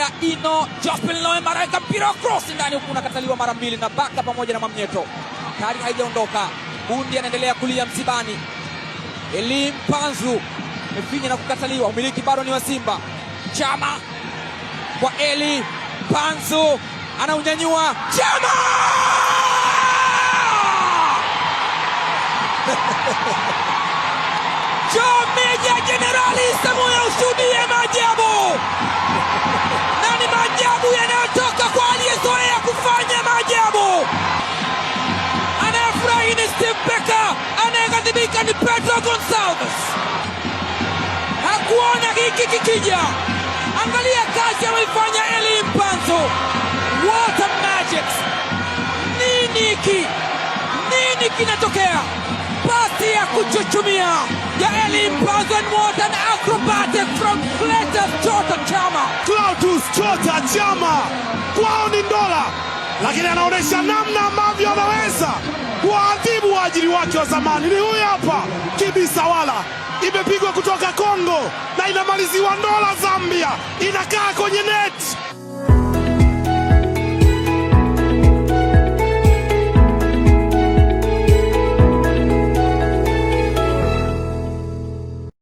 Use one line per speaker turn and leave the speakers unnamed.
ya Ino Jospin Loe Mareka, mpira cross ndani huku unakataliwa mara mbili na Baka pamoja na Mwamnyeto. Tayari haijaondoka. Bundi anaendelea kulia msibani. Eli Mpanzu mefinya na kukataliwa. Umiliki bado ni wa Simba. Chama kwa Eli Mpanzu anaunyanyua. Chama! Meja Jenerali Samuel, ushuhudie maajabu. Na ni maajabu yanayotoka kwa aliyezoea kufanya maajabu. Anayefurahi ni Steve Becker, anayeghadhibika ni Pedro Gonçalves. Hakuona hiki kikija. Angalia kazi anayoifanya Eli Mpanzu. What a magic! Nini kinatokea? Pasi ya kuchuchumia ya Eli Mpanzu, and what an acrobatic from Clatous Chota Chama.
Clatous Chota Chama kwao ni dola, lakini anaonesha namna ambavyo anaweza kuadhibu waajiri wake wa zamani. Ni huyu hapa Kibisawala, imepigwa kutoka Kongo na inamaliziwa Ndola Zambia, inakaa kwenye net.